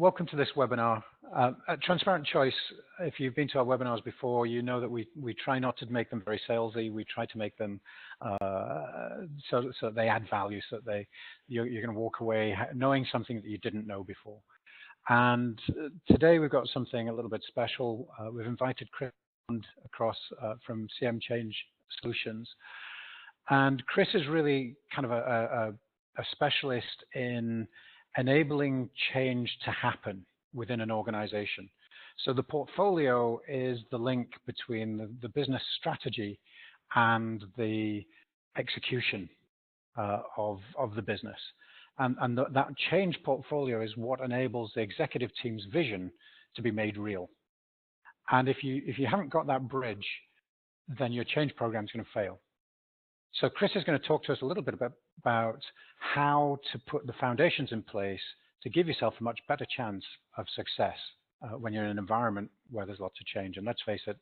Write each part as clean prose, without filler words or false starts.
welcome to this webinar. At Transparent Choice, if you've been to our webinars before, you know that we try not to make them very salesy. We try to make them so they add value, so that you're going to walk away knowing something that you didn't know before. And today we've got something a little bit special. We've invited Chris Maund across from CM Change Solutions. And Chris is really kind of a specialist in enabling change to happen within an organization. So the portfolio is the link between the business strategy and the execution of the business. And that change portfolio is what enables the executive team's vision to be made real. And if you haven't got that bridge, then your change program is going to fail. So Chris is going to talk to us a little bit about how to put the foundations in place to give yourself a much better chance of success when you're in an environment where there's lots of change. And let's face it,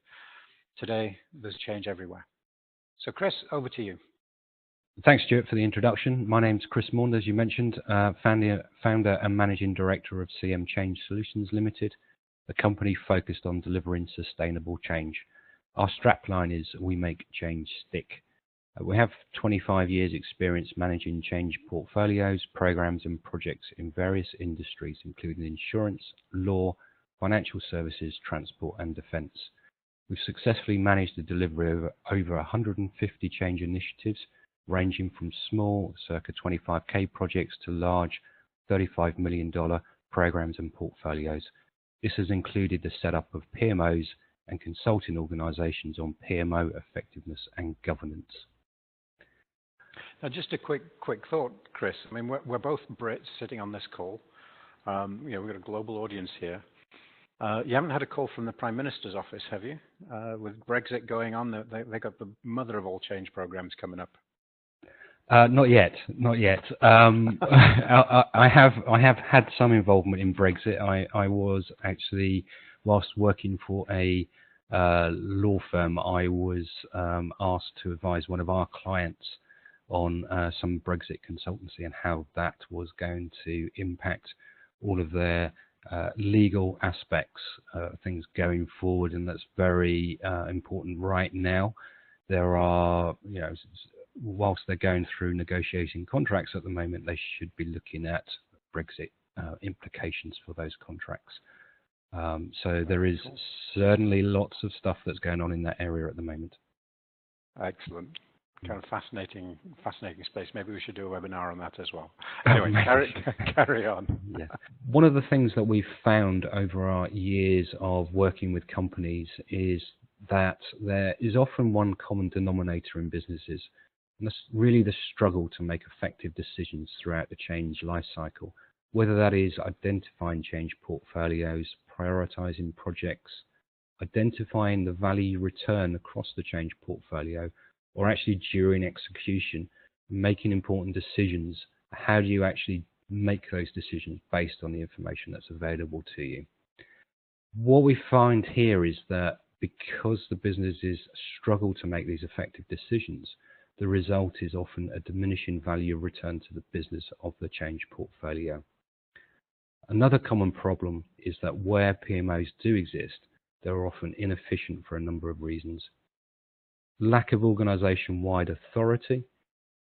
today there's change everywhere. So Chris, over to you. Thanks, Stuart, for the introduction. My name's Chris Maund, as you mentioned, founder and managing director of CM Change Solutions Limited, a company focused on delivering sustainable change. Our strapline is "We make change stick." We have 25 years experience managing change portfolios, programs and projects in various industries, including insurance, law, financial services, transport and defence. We've successfully managed the delivery of over 150 change initiatives, ranging from small, circa 25k projects to large $35 million programs and portfolios. This has included the setup of PMOs and consulting organisations on PMO effectiveness and governance. Now, just a quick thought, Chris. I mean, we're both Brits sitting on this call. We've got a global audience here. You haven't had a call from the Prime Minister's office, have you? With Brexit going on, they got the mother of all change programs coming up. Not yet. I have had some involvement in Brexit. I was actually, whilst working for a law firm, I was asked to advise one of our clients on some Brexit consultancy and how that was going to impact all of their legal aspects, things going forward, and that's very important right now. There are, whilst they're going through negotiating contracts at the moment, they should be looking at Brexit implications for those contracts. So there is certainly lots of stuff that's going on in that area at the moment. Excellent. Kind of fascinating space. Maybe we should do a webinar on that as well. Anyway, carry on. Yeah. One of the things that we've found over our years of working with companies is that there is often one common denominator in businesses, and that's really the struggle to make effective decisions throughout the change life cycle, whether that is identifying change portfolios, prioritizing projects, identifying the value return across the change portfolio, or actually during execution, making important decisions. How do you actually make those decisions based on the information that's available to you? What we find here is that because the businesses struggle to make these effective decisions, the result is often a diminishing value of return to the business of the change portfolio. Another common problem is that where PMOs do exist, they're often inefficient for a number of reasons. Lack of organisation-wide authority,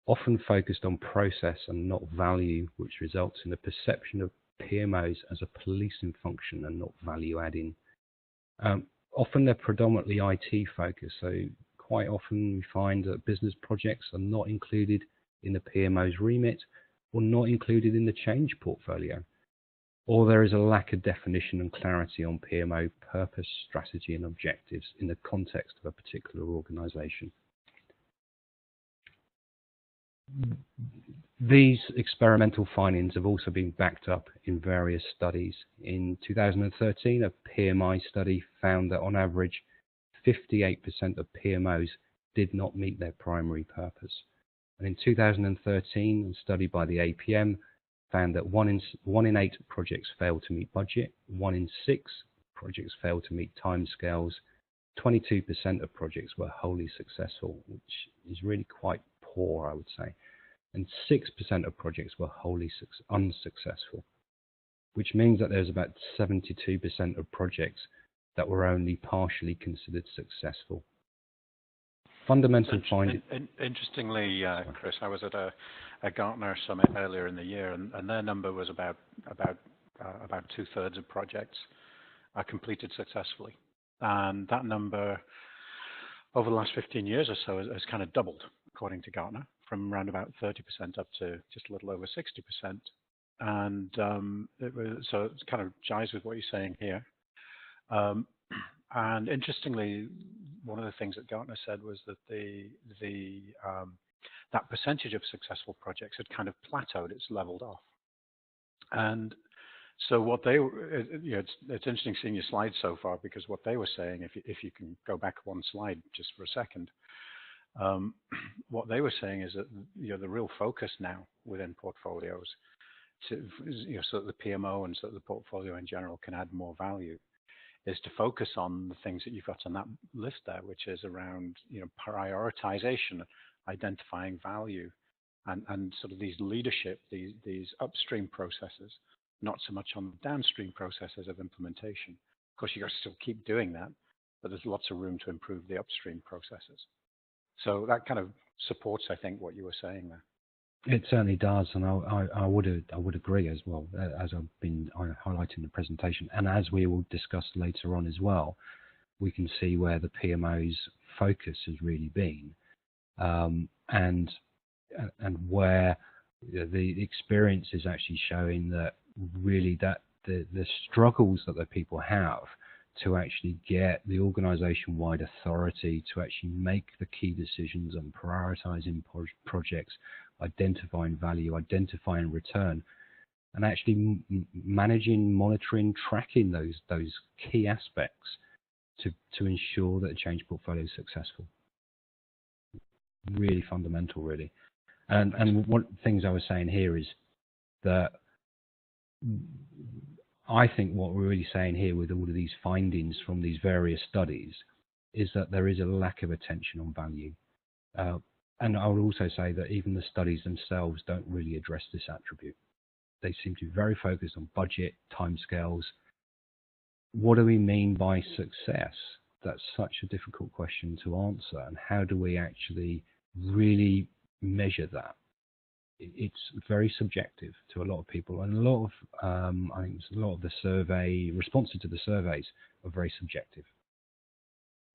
often focused on process and not value, which results in a perception of PMOs as a policing function and not value-adding. Often they're predominantly IT focused, so quite often we find that business projects are not included in the PMO's remit or not included in the change portfolio. Or there is a lack of definition and clarity on PMO purpose, strategy and objectives in the context of a particular organisation. These experimental findings have also been backed up in various studies. In 2013, a PMI study found that on average, 58% of PMOs did not meet their primary purpose. And in 2013, a study by the APM found that 1 in 8 projects failed to meet budget, 1 in 6 projects failed to meet timescales, 22% of projects were wholly successful, which is really quite poor, I would say, and 6% of projects were wholly unsuccessful. which means that there's about 72% of projects that were only partially considered successful. Fundamental finding. Interestingly, Chris, I was at a Gartner summit earlier in the year, and their number was about 2/3 of projects are completed successfully, and that number over the last 15 years or so has kind of doubled, according to Gartner, from around about 30% up to just a little over 60%. And so it kind of jives with what you're saying here. And interestingly, one of the things that Gartner said was that that percentage of successful projects had kind of plateaued, it's leveled off. And so what they, it's interesting seeing your slides so far, because what they were saying, if you can go back one slide just for a second, what they were saying is that the real focus now within portfolios, so that the PMO and so that the portfolio in general can add more value, is to focus on the things that you've got on that list there, which is around prioritization, identifying value, and sort of these leadership, these upstream processes, not so much on the downstream processes of implementation. Of course, you got to still keep doing that, but there's lots of room to improve the upstream processes. So that kind of supports, I think, what you were saying there. It certainly does, and I would agree as well, as I've been highlighting in the presentation, and as we will discuss later on as well. We can see where the PMO's focus has really been, and where the experience is actually showing that really that the struggles that the people have to actually get the organization-wide authority to actually make the key decisions on prioritizing projects, identifying value, identifying return, and actually managing, monitoring, tracking those key aspects to ensure that a change portfolio is successful. Really fundamental, really. And one of the things I was saying here is that I think what we're really saying here with all of these findings from these various studies is that there is a lack of attention on value. And I would also say that even the studies themselves don't really address this attribute. They seem to be very focused on budget, timescales. What do we mean by success? That's such a difficult question to answer. And how do we actually really measure that? It's very subjective to a lot of people, and a lot of I think a lot of the survey responses to the surveys are very subjective.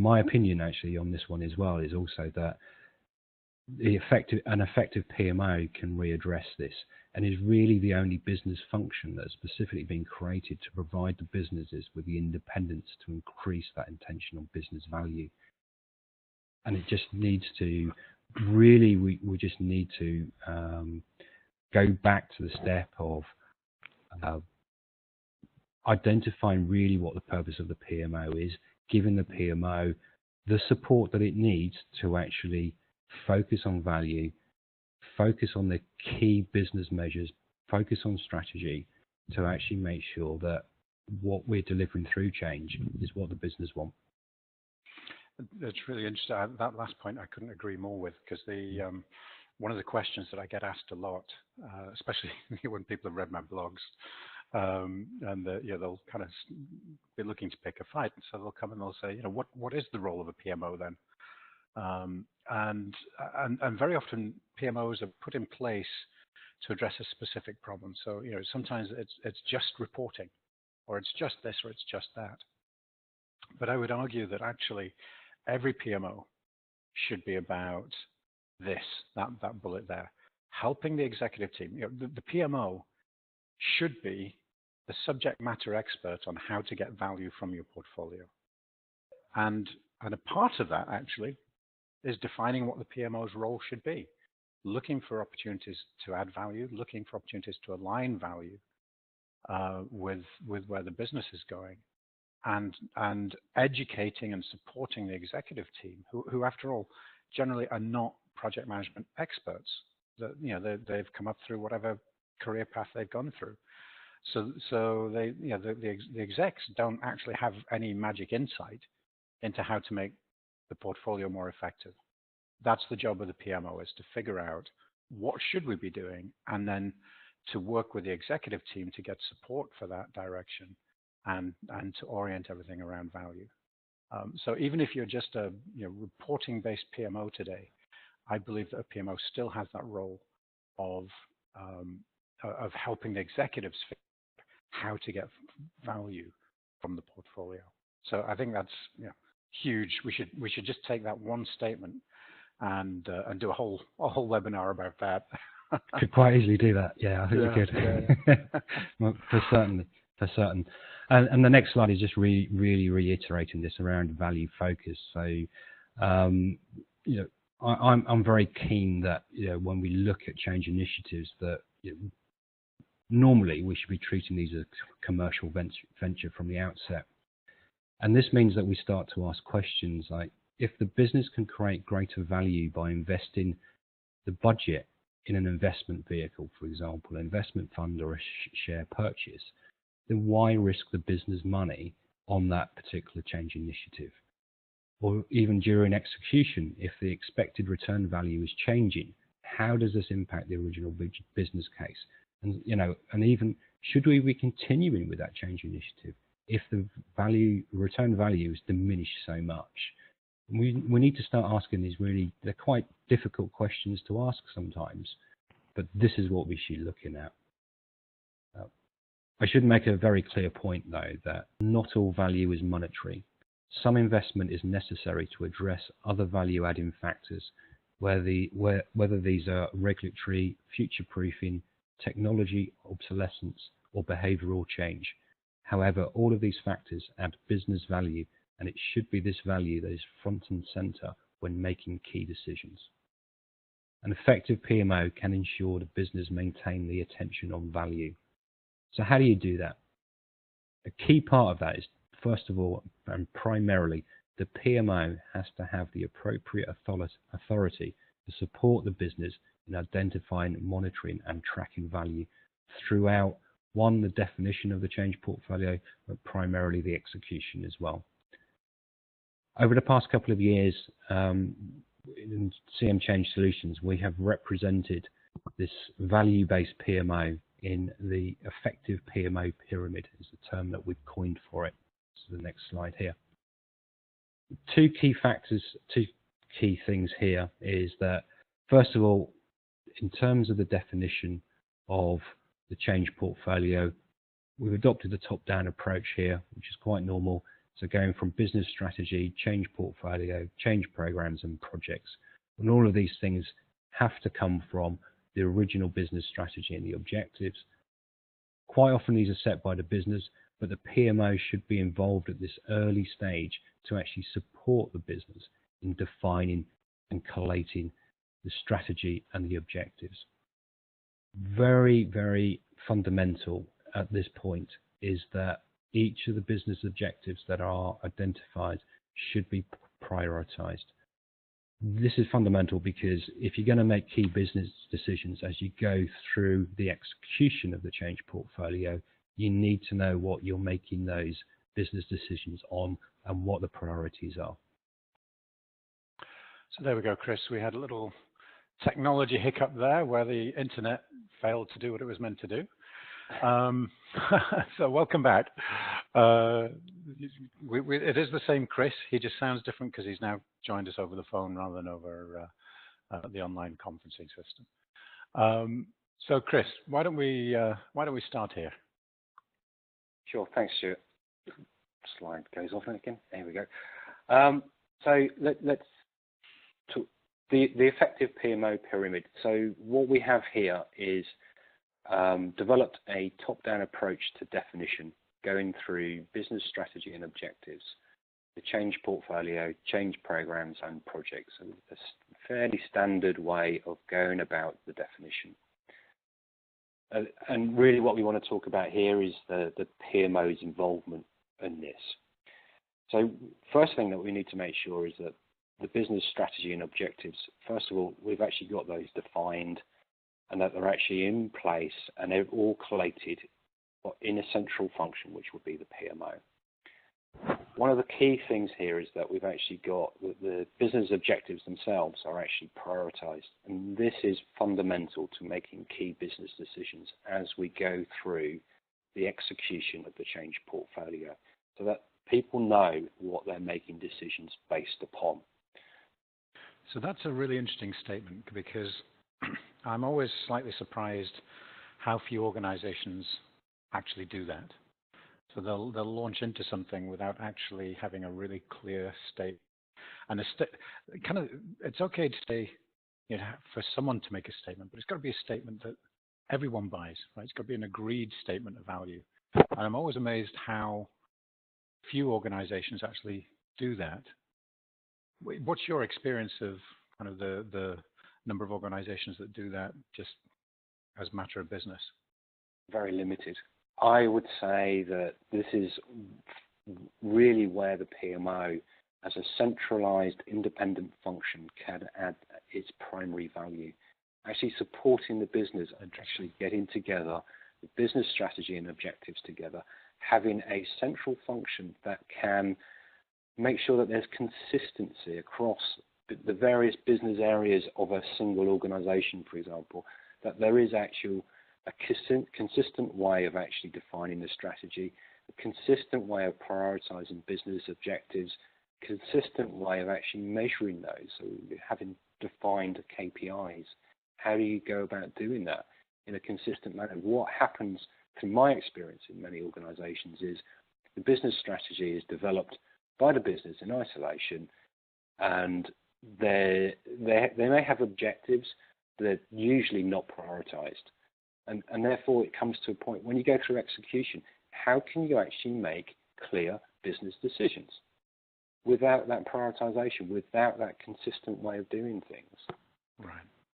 My opinion actually on this one as well is also that an effective PMO can readdress this, and is really the only business function that has specifically been created to provide the businesses with the independence to increase that intentional business value. And it just needs to really, we just need to go back to the step of identifying really what the purpose of the PMO is, giving the PMO the support that it needs to actually focus on value, focus on the key business measures, focus on strategy to actually make sure that what we're delivering through change is what the business want. That's really interesting. That last point I couldn't agree more with, because one of the questions that I get asked a lot, especially when people have read my blogs, and they'll kind of be looking to pick a fight, and so they'll come and they'll say, what is the role of a PMO then? And very often PMOs are put in place to address a specific problem. So sometimes it's just reporting, or it's just this, or it's just that. But I would argue that actually every PMO should be about this, that bullet there, helping the executive team. The PMO should be the subject matter expert on how to get value from your portfolio. And a part of that actually is defining what the PMO's role should be, looking for opportunities to add value, looking for opportunities to align value with where the business is going, and educating and supporting the executive team, who after all generally are not project management experts. They've come up through whatever career path they've gone through. So they, the execs don't actually have any magic insight into how to make the portfolio more effective. That's the job of the PMO, is to figure out what should we be doing, and then to work with the executive team to get support for that direction and to orient everything around value. So even if you're just a reporting-based PMO today, I believe that a PMO still has that role of helping the executives figure out how to get value from the portfolio. So I think that's huge. We should just take that one statement and do a whole webinar about that. Could quite easily do that. Yeah, I think we could. Yeah. Well, for certain. And the next slide is just really reiterating this around value focus. So, I'm very keen that when we look at change initiatives, that normally we should be treating these as a commercial venture from the outset. And this means that we start to ask questions like, if the business can create greater value by investing the budget in an investment vehicle, for example, an investment fund or a share purchase, then why risk the business money on that particular change initiative? Or even during execution, if the expected return value is changing, how does this impact the original business case? And and even should we be continuing with that change initiative if the return value is diminished so much? We need to start asking these they're quite difficult questions to ask sometimes, but this is what we should be looking at. I should make a very clear point, though, that not all value is monetary. Some investment is necessary to address other value-adding factors, whether these are regulatory, future-proofing, technology obsolescence, or behavioural change. However, all of these factors add business value, and it should be this value that is front and centre when making key decisions. An effective PMO can ensure the business maintain the attention on value. So how do you do that? A key part of that is, first of all, and primarily, the PMO has to have the appropriate authority to support the business in identifying, monitoring, and tracking value throughout, one, the definition of the change portfolio, but primarily the execution as well. Over the past couple of years, in CM Change Solutions, we have represented this value-based PMO in the effective PMO pyramid, is the term that we've coined for it. So the next slide here. Two key things here is that, first of all, in terms of the definition of the change portfolio, we've adopted a top-down approach here, which is quite normal. So going from business strategy, change portfolio, change programs and projects. And all of these things have to come from the original business strategy and the objectives. Quite often these are set by the business, but the PMO should be involved at this early stage to actually support the business in defining and collating the strategy and the objectives. Very, very fundamental at this point is that each of the business objectives that are identified should be prioritized. This is fundamental because if you're going to make key business decisions as you go through the execution of the change portfolio, you need to know what you're making those business decisions on and what the priorities are. So there we go, Chris. We had a little technology hiccup there where the internet failed to do what it was meant to do. So welcome back. It is the same Chris. He just sounds different because he's now joined us over the phone rather than over the online conferencing system. So Chris, why don't we start here? Sure. Thanks, Stuart. Slide goes off again. There we go. So let's talk the effective PMO pyramid. So what we have here is developed a top-down approach to definition, going through business strategy and objectives, the change portfolio, change programs and projects. So it's a fairly standard way of going about the definition. And really what we want to talk about here is the PMO's involvement in this. So first thing that we need to make sure is that the business strategy and objectives, first of all, we've actually got those defined and that they're actually in place and they're all collated in a central function, which would be the PMO. one of the key things here is that we've actually got the business objectives themselves are actually prioritized. And this is fundamental to making key business decisions as we go through the execution of the change portfolio, so that people know what they're making decisions based upon. So that's a really interesting statement, because I'm always slightly surprised how few organizations actually do that. So they'll launch into something without actually having a really clear state. And it's okay to say, for someone to make a statement, but it's got to be a statement that everyone buys, right? It's got to be an agreed statement of value. And I'm always amazed how few organizations actually do that. What's your experience of kind of the number of organizations that do that just as a matter of business? Very limited. I would say that this is really where the PMO, as a centralized independent function, can add its primary value. Actually supporting the business and actually getting together the business strategy and objectives together, having a central function that can make sure that there's consistency across the various business areas of a single organization, for example, that there is a consistent way of actually defining the strategy, a consistent way of prioritizing business objectives, consistent way of actually measuring those, so having defined KPIs. How do you go about doing that in a consistent manner? What happens, from my experience in many organizations, is the business strategy is developed by the business in isolation, and they may have objectives that are usually not prioritized. And therefore, it comes to a point when you go through execution, how can you actually make clear business decisions without that prioritization, without that consistent way of doing things?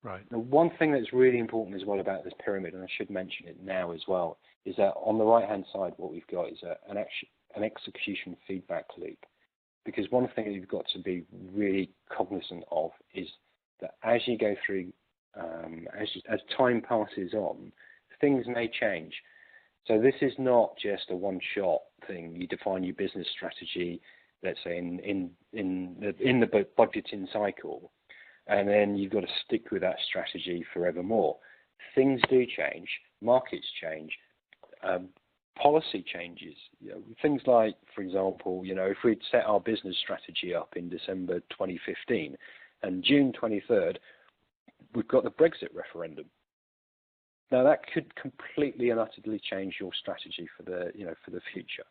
Right. Now, one thing that's really important as well about this pyramid, and I should mention it now as well, is that on the right-hand side, what we've got is an execution feedback loop. Because one thing that you've got to be really cognizant of is that as you go through, as time passes on, things may change. So this is not just a one-shot thing. You define your business strategy, let's say in the budgeting cycle, and then you've got to stick with that strategy forevermore. Things do change, markets change, policy changes. Things like, for example, if we'd set our business strategy up in December 2015, and June 23rd, we've got the Brexit referendum. Now that could completely and utterly change your strategy for the future.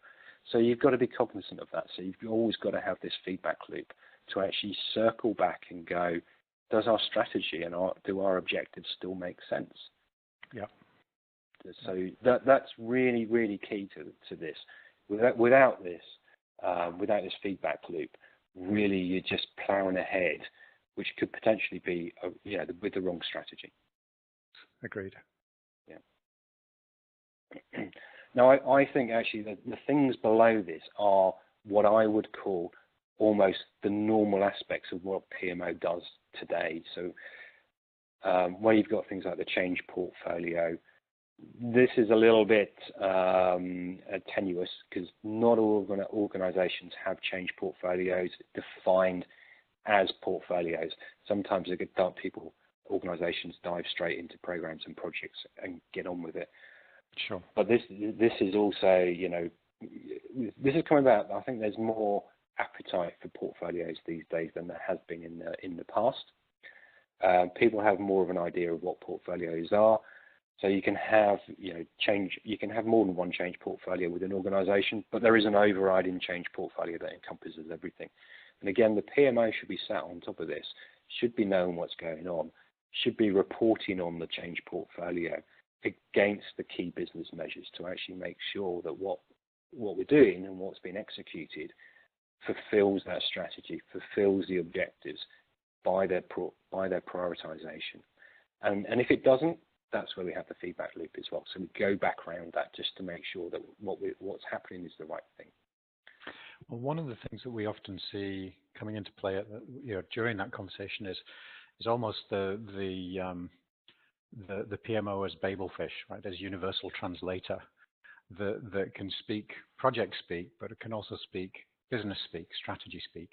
So you've got to be cognizant of that. So you've always got to have this feedback loop to actually circle back and go, does our strategy and do our objectives still make sense? Yeah. So that's really, really key to this. Without this feedback loop, really you're just plowing ahead, which could potentially be with the wrong strategy. Agreed. Yeah. Now, I think actually that the things below this are what I would call almost the normal aspects of what PMO does today. So where you've got things like the change portfolio, this is a little bit tenuous because not all organizations have change portfolios defined as portfolios. Sometimes organizations dive straight into programs and projects and get on with it. Sure. But this is also, this is coming about. I think there's more appetite for portfolios these days than there has been in the past. People have more of an idea of what portfolios are. So you can have, change. You can have more than one change portfolio with an organisation, but there is an overriding change portfolio that encompasses everything. And again, the PMO should be sat on top of this, should be knowing what's going on, should be reporting on the change portfolio against the key business measures to actually make sure that what we're doing and what's been executed fulfills that strategy, fulfills the objectives by their prioritization. And if it doesn't, that's where we have the feedback loop as well. So we go back around that just to make sure that what's happening is the right thing. Well, one of the things that we often see coming into play during that conversation is almost the PMO as Babelfish, right, as universal translator that can speak project speak, but it can also speak business speak, strategy speak,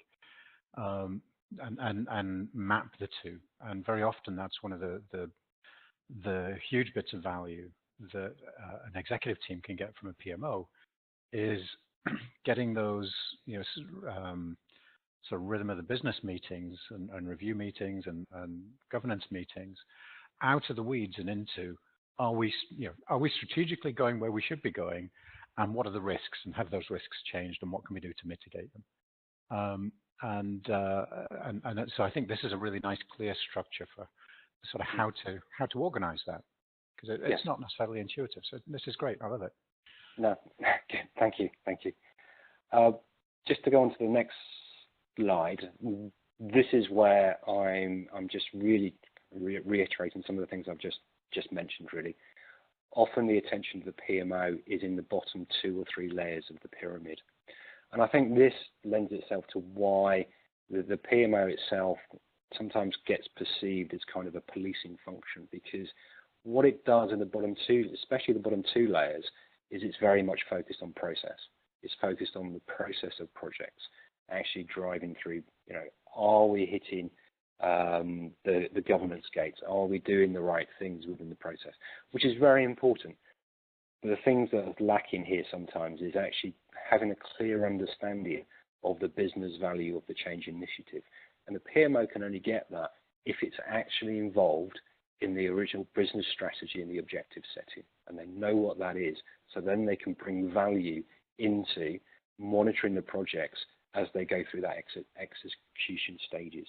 and map the two. And very often that's one of the huge bits of value that an executive team can get from a PMO is getting those, sort of rhythm of the business meetings and review meetings and governance meetings out of the weeds and into, are we strategically going where we should be going, and what are the risks, and have those risks changed, and what can we do to mitigate them? And so I think this is a really nice, clear structure for sort of how to organize that, because it's not necessarily intuitive. So this is great. I love it. No, thank you. Just to go on to the next slide, this is where I'm just really reiterating some of the things I've just mentioned. Really, often the attention of the PMO is in the bottom 2 or 3 layers of the pyramid, and I think this lends itself to why the PMO itself sometimes gets perceived as kind of a policing function, because what it does in the bottom 2, especially the bottom 2 layers, is it's very much focused on process. It's focused on the process of projects, actually driving through, are we hitting the governance gates? Are we doing the right things within the process? Which is very important. But the things that are lacking here sometimes is actually having a clear understanding of the business value of the change initiative. And the PMO can only get that if it's actually involved in the original business strategy and the objective setting, and they know what that is. So then they can bring value into monitoring the projects as they go through that execution stages.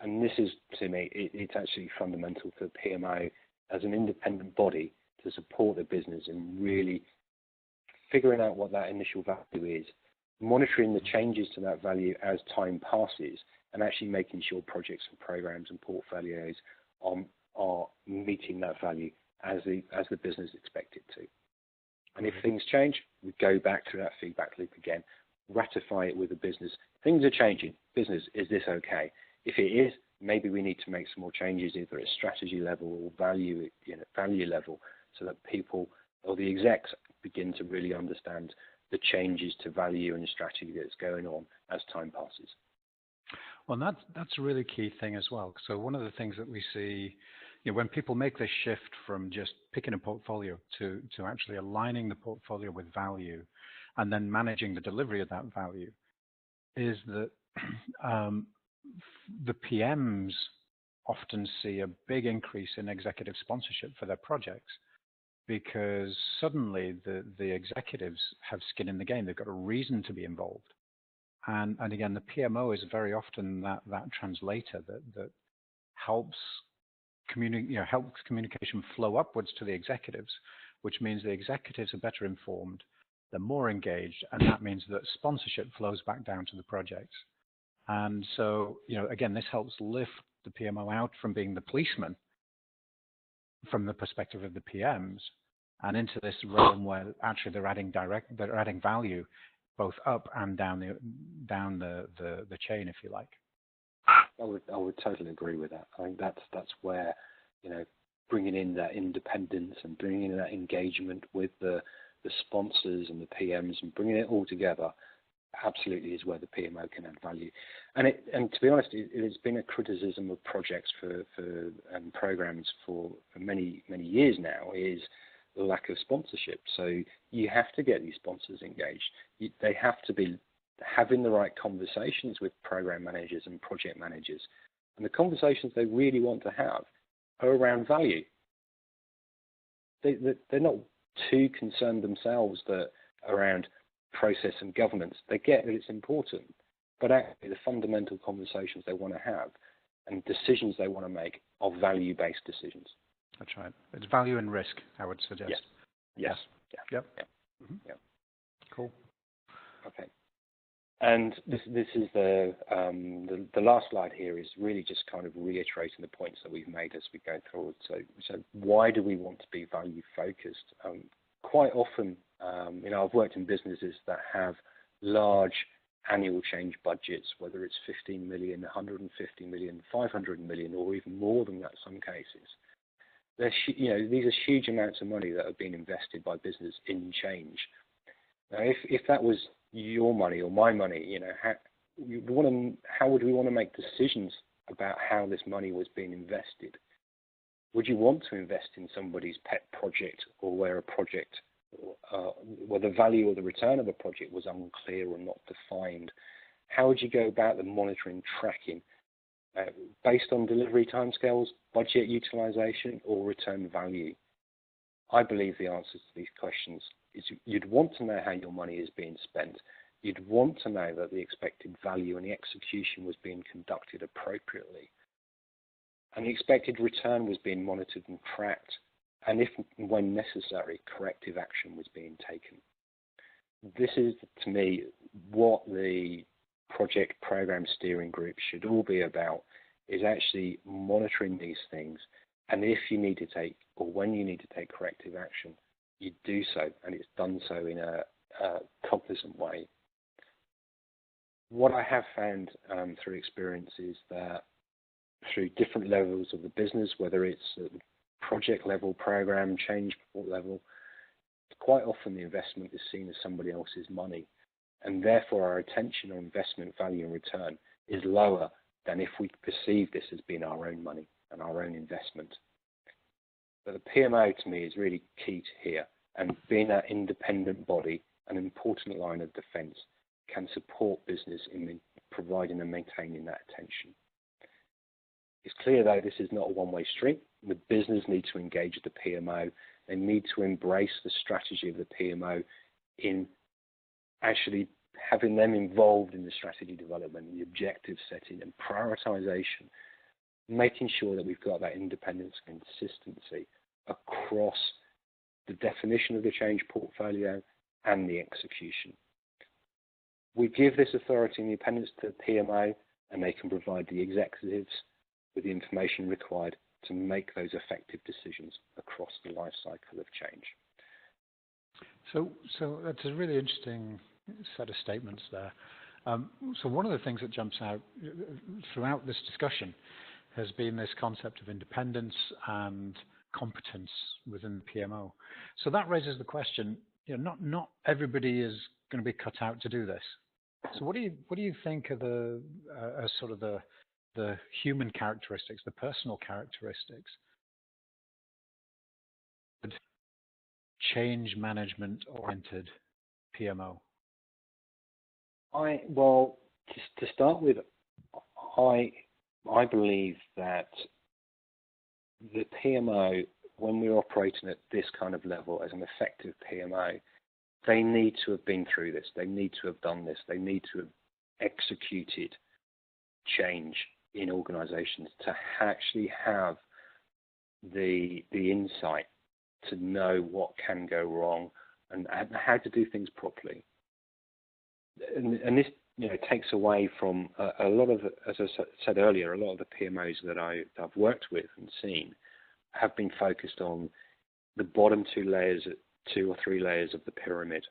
And this is, to me, it's actually fundamental for the PMO as an independent body to support the business in really figuring out what that initial value is, monitoring the changes to that value as time passes, and actually making sure projects and programs and portfolios are meeting that value as the business expect it to. And if things change, we go back to that feedback loop again, ratify it with the business. Things are changing. Business, is this okay? If it is, maybe we need to make some more changes, either at strategy level or value level, so that people or the execs begin to really understand the changes to value and strategy that's going on as time passes. Well, that's a really key thing as well. So one of the things that we see, when people make this shift from just picking a portfolio to actually aligning the portfolio with value and then managing the delivery of that value, is that the PMs often see a big increase in executive sponsorship for their projects, because suddenly the executives have skin in the game. They've got a reason to be involved. And again, the PMO is very often that translator that helps communication flow upwards to the executives, which means the executives are better informed, they're more engaged, and that means that sponsorship flows back down to the projects. And so, again, this helps lift the PMO out from being the policeman from the perspective of the PMs and into this realm where actually they're adding value both up and down the chain, if you like. I would totally agree with that. I think that's where, bringing in that independence and bringing in that engagement with the sponsors and the PMs and bringing it all together absolutely is where the PMO can add value. And to be honest, it has been a criticism of projects and programs for many years now, is the lack of sponsorship. So you have to get these sponsors engaged. They have to be having the right conversations with program managers and project managers, and the conversations they really want to have are around value. They're not too concerned themselves around process and governance. They get that it's important, but actually the fundamental conversations they want to have and decisions they want to make are value-based decisions. That's right. It's value and risk, I would suggest. Yes. Yep. Mm-hmm. Yeah. Cool. Okay. And this is the last slide here is really just kind of reiterating the points that we've made as we go forward. So why do we want to be value focused? Quite often, I've worked in businesses that have large annual change budgets, whether it's 15 million, 150 million, 500 million, or even more than that in some cases. These are huge amounts of money that are being invested by business in change. Now, if that was your money or my money? You know, how would we want to make decisions about how this money was being invested? Would you want to invest in somebody's pet project, or where a project, where the value or the return of a project was unclear or not defined? How would you go about the monitoring, tracking, based on delivery timescales, budget utilization, or return value? I believe the answers to these questions is you'd want to know how your money is being spent. You'd want to know that the expected value and the execution was being conducted appropriately, and the expected return was being monitored and tracked, and if and when necessary, corrective action was being taken. This is, to me, what the project program steering group should all be about, is actually monitoring these things, and if you need to take, or when you need to take corrective action, you do so, and it's done so in a cognizant way. What I have found through experience is that through different levels of the business, whether it's at the project level, program, change level, quite often the investment is seen as somebody else's money, and therefore our attention on investment value and return is lower than if we perceive this as being our own money and our own investment. But the PMO, to me, is really key to here, and being that independent body, an important line of defence, can support business in providing and maintaining that attention. It's clear, though, this is not a one-way street. The business needs to engage the PMO. They need to embrace the strategy of the PMO in actually having them involved in the strategy development, the objective setting and prioritisation, making sure that we've got that independence and consistency across the definition of the change portfolio and the execution. We give this authority and independence to the PMO, and they can provide the executives with the information required to make those effective decisions across the life cycle of change. So that's a really interesting set of statements there. So one of the things that jumps out throughout this discussion has been this concept of independence and competence within the PMO. So that raises the question, you know, not everybody is going to be cut out to do this. So what do you think are the sort of the human characteristics, the personal characteristics, change management oriented PMO? Well, to start with, I believe that the PMO, when we're operating at this kind of level as an effective PMO, they need to have been through this. They need to have done this. They need to have executed change in organizations to actually have the insight to know what can go wrong and how to do things properly. And this, you know, takes away from a lot of, as I said earlier, a lot of the PMOs that I've worked with and seen have been focused on the bottom two or three layers of the pyramid.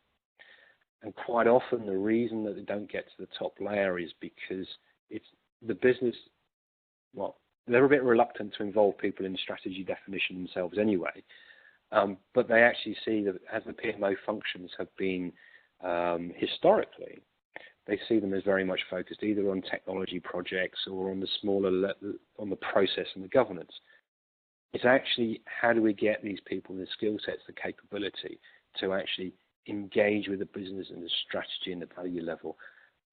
And quite often the reason that they don't get to the top layer is because it's the business, well, they're a bit reluctant to involve people in strategy definition themselves anyway. But they actually see that as the PMO functions have been historically, they see them as very much focused either on technology projects or on the smaller, on the process and the governance. It's actually how do we get these people the skill sets, the capability to actually engage with the business and the strategy and the value level.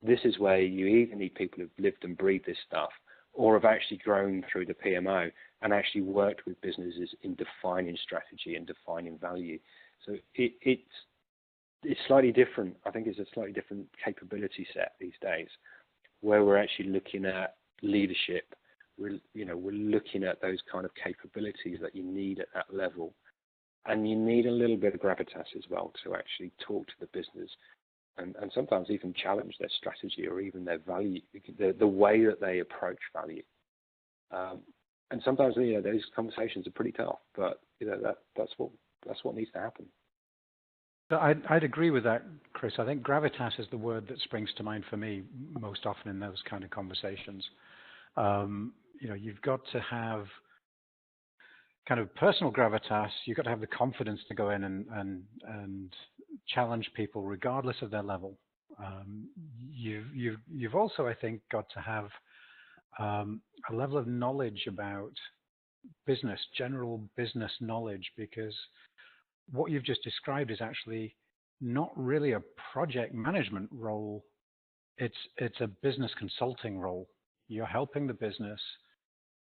This is where you either need people who've lived and breathed this stuff or have actually grown through the PMO and actually worked with businesses in defining strategy and defining value. So it's slightly different. I think it's a slightly different capability set these days, where we're actually looking at leadership. We're looking at those kind of capabilities that you need at that level, and you need a little bit of gravitas as well to actually talk to the business, and sometimes even challenge their strategy or even their value, the way that they approach value. And sometimes those conversations are pretty tough, but that's what needs to happen. I'd agree with that, Chris. I think gravitas is the word that springs to mind for me most often in those kind of conversations. You've got to have kind of personal gravitas. You've got to have the confidence to go in and challenge people regardless of their level. You've also, I think, got to have a level of knowledge about business, general business knowledge, because what you've just described is actually not really a project management role. It's a business consulting role. You're helping the business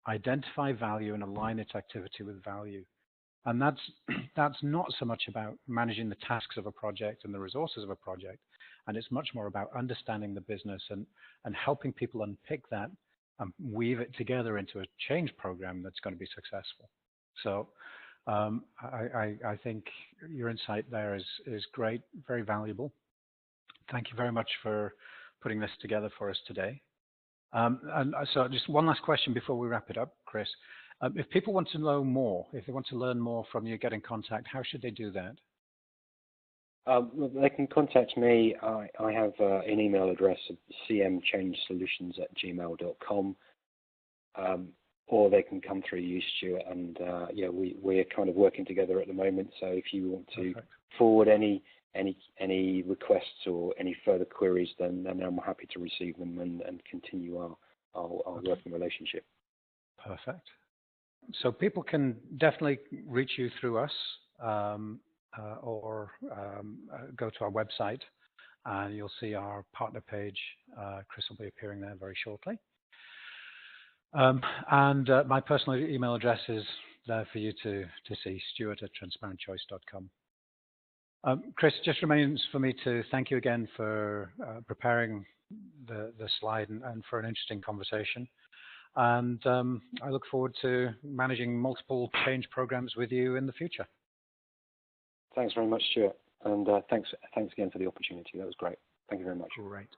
identify value and align its activity with value. And that's not so much about managing the tasks of a project and the resources of a project. And it's much more about understanding the business and helping people unpick that and weave it together into a change program that's going to be successful. So I think your insight there is great, very valuable. Thank you very much for putting this together for us today. And so just one last question before we wrap it up, Chris. If people want to know more, if they want to learn more from you, get in contact, how should they do that? They can contact me. I have an email address of cmchangesolutions@gmail.com, or they can come through you, Stuart. And yeah, we're kind of working together at the moment. So if you want to forward any requests or any further queries, then I'm happy to receive them and continue our working relationship. Perfect. So people can definitely reach you through us, or go to our website, and you'll see our partner page. Chris will be appearing there very shortly. And my personal email address is there for you to see, stuart@transparentchoice.com. Chris, just remains for me to thank you again for preparing the slide and for an interesting conversation. And I look forward to managing multiple change programs with you in the future. Thanks very much, Stuart. And thanks again for the opportunity. That was great. Thank you very much. Great.